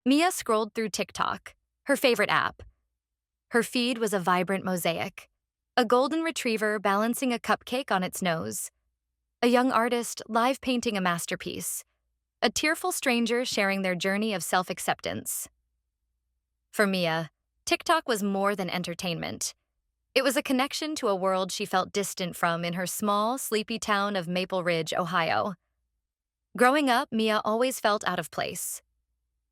Mia scrolled through TikTok, her favorite app. Her feed was a vibrant mosaic. A golden retriever balancing a cupcake on its nose. A young artist live painting a masterpiece. A tearful stranger sharing their journey of self-acceptance. For Mia, TikTok was more than entertainment. It was a connection to a world she felt distant from in her small, sleepy town of Maple Ridge, Ohio. Growing up, Mia always felt out of place.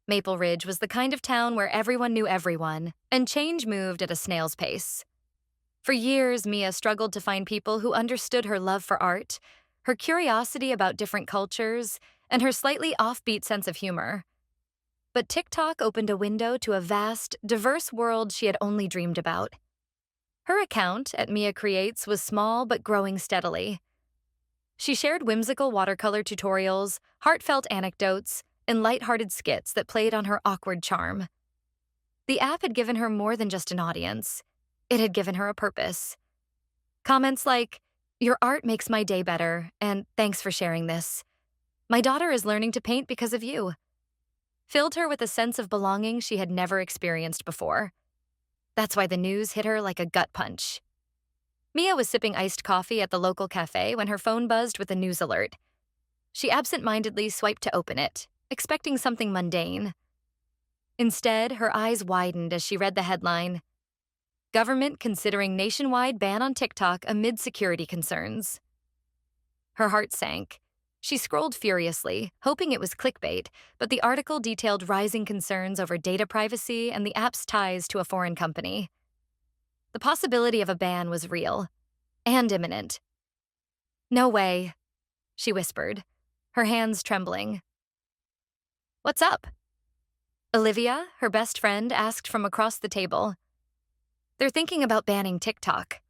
Maple Ridge was the kind of town where everyone knew everyone, and change moved at a snail's pace. For years, Mia struggled to find people who understood her love for art, her curiosity about different cultures, and her slightly offbeat sense of humor. But TikTok opened a window to a vast, diverse world she had only dreamed about. Her account, at Mia Creates, was small but growing steadily. She shared whimsical watercolor tutorials, heartfelt anecdotes, and lighthearted skits that played on her awkward charm. The app had given her more than just an audience. It had given her a purpose. Comments like, "Your art makes my day better," and "Thanks for sharing this. My daughter is learning to paint because of you," filled her with a sense of belonging she had never experienced before. That's why the news hit her like a gut punch. Mia was sipping iced coffee at the local cafe when her phone buzzed with a news alert. She absent-mindedly swiped to open it, expecting something mundane. Instead, her eyes widened as she read the headline, "Government considering nationwide ban on TikTok amid security concerns." Her heart sank. She scrolled furiously, hoping it was clickbait, but the article detailed rising concerns over data privacy and the app's ties to a foreign company. The possibility of a ban was real and imminent. "No way," she whispered, her hands trembling. "What's up?" Olivia, her best friend, asked from across the table. "They're thinking about banning TikTok,"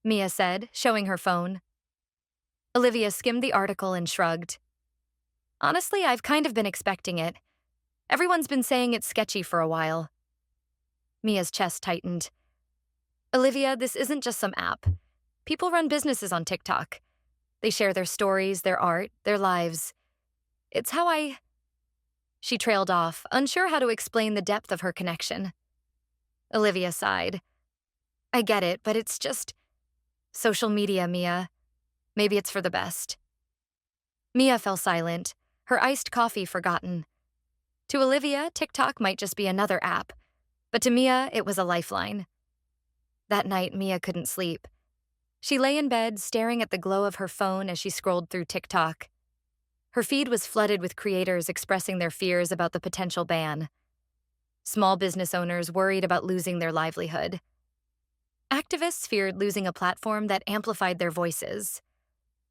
Mia said, showing her phone. Olivia skimmed the article and shrugged. "Honestly, I've kind of been expecting it. Everyone's been saying it's sketchy for a while." Mia's chest tightened. "Olivia, this isn't just some app. People run businesses on TikTok. They share their stories, their art, their lives. It's how I—" She trailed off, unsure how to explain the depth of her connection. Olivia sighed. "I get it, but it's just social media, Mia. Maybe it's for the best." Mia fell silent, her iced coffee forgotten. To Olivia, TikTok might just be another app, but to Mia, it was a lifeline. That night, Mia couldn't sleep. She lay in bed, staring at the glow of her phone as she scrolled through TikTok. Her feed was flooded with creators expressing their fears about the potential ban. Small business owners worried about losing their livelihood. Activists feared losing a platform that amplified their voices.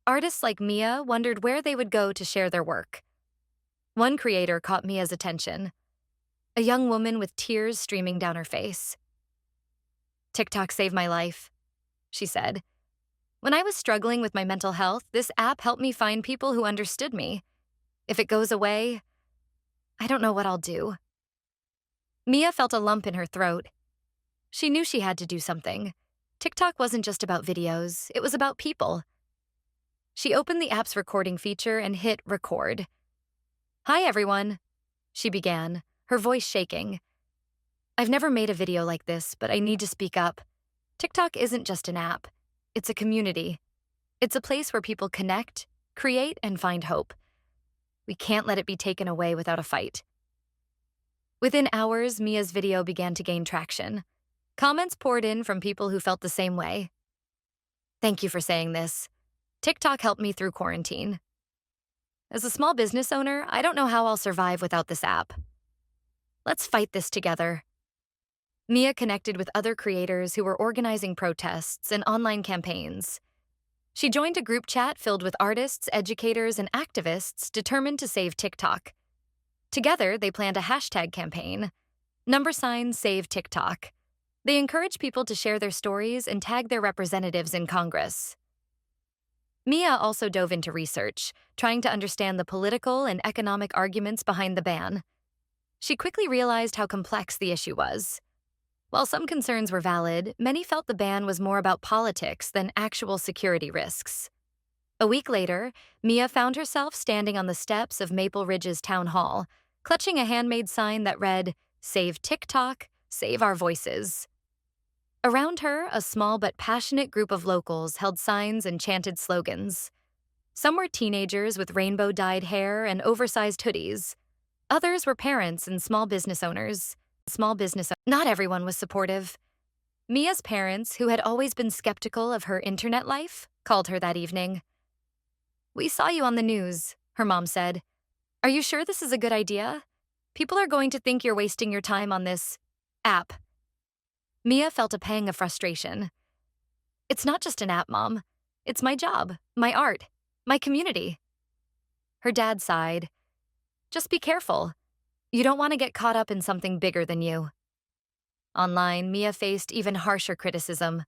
Artists like Mia wondered where they would go to share their work. One creator caught Mia's attention, a young woman with tears streaming down her face. "TikTok saved my life," she said. "When I was struggling with my mental health, this app helped me find people who understood me. If it goes away, I don't know what I'll do." Mia felt a lump in her throat. She knew she had to do something. TikTok wasn't just about videos, it was about people. She opened the app's recording feature and hit record. "Hi, everyone," she began, her voice shaking. "I've never made a video like this, but I need to speak up. TikTok isn't just an app. It's a community. It's a place where people connect, create, and find hope. We can't let it be taken away without a fight." Within hours, Mia's video began to gain traction. Comments poured in from people who felt the same way. "Thank you for saying this. TikTok helped me through quarantine. As a small business owner, I don't know how I'll survive without this app. Let's fight this together." Mia connected with other creators who were organizing protests and online campaigns. She joined a group chat filled with artists, educators, and activists determined to save TikTok. Together, they planned a hashtag campaign, #SaveTikTok. They encouraged people to share their stories and tag their representatives in Congress. Mia also dove into research, trying to understand the political and economic arguments behind the ban. She quickly realized how complex the issue was. While some concerns were valid, many felt the ban was more about politics than actual security risks. A week later, Mia found herself standing on the steps of Maple Ridge's town hall, clutching a handmade sign that read, "Save TikTok, save our voices." Around her, a small but passionate group of locals held signs and chanted slogans. Some were teenagers with rainbow-dyed hair and oversized hoodies. Others were parents and small business owners. Not everyone was supportive. Mia's parents, who had always been skeptical of her internet life, called her that evening. "We saw you on the news," her mom said. "Are you sure this is a good idea? People are going to think you're wasting your time on this app." Mia felt a pang of frustration. "It's not just an app, Mom. It's my job, my art, my community." Her dad sighed. "Just be careful. You don't want to get caught up in something bigger than you." Online, Mia faced even harsher criticism.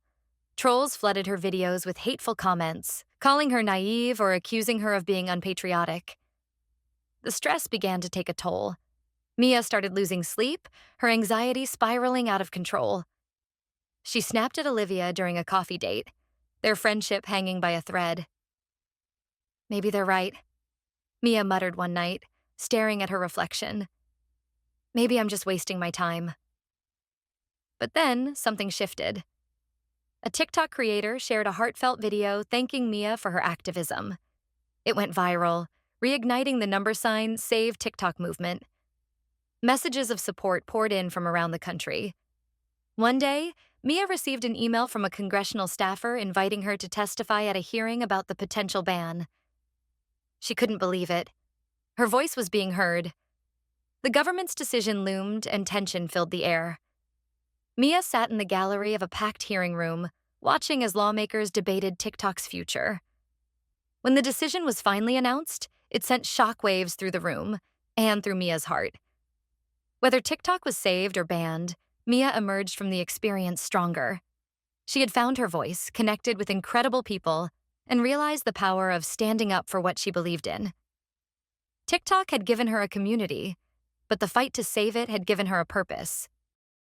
Trolls flooded her videos with hateful comments, calling her naive or accusing her of being unpatriotic. The stress began to take a toll. Mia started losing sleep, her anxiety spiraling out of control. She snapped at Olivia during a coffee date, their friendship hanging by a thread. "Maybe they're right," Mia muttered one night, staring at her reflection. "Maybe I'm just wasting my time." But then, something shifted. A TikTok creator shared a heartfelt video thanking Mia for her activism. It went viral, reigniting the number sign Save TikTok movement. Messages of support poured in from around the country. One day, Mia received an email from a congressional staffer inviting her to testify at a hearing about the potential ban. She couldn't believe it. Her voice was being heard. The government's decision loomed and tension filled the air. Mia sat in the gallery of a packed hearing room, watching as lawmakers debated TikTok's future. When the decision was finally announced, it sent shockwaves through the room and through Mia's heart. Whether TikTok was saved or banned, Mia emerged from the experience stronger. She had found her voice, connected with incredible people, and realized the power of standing up for what she believed in. TikTok had given her a community, but the fight to save it had given her a purpose.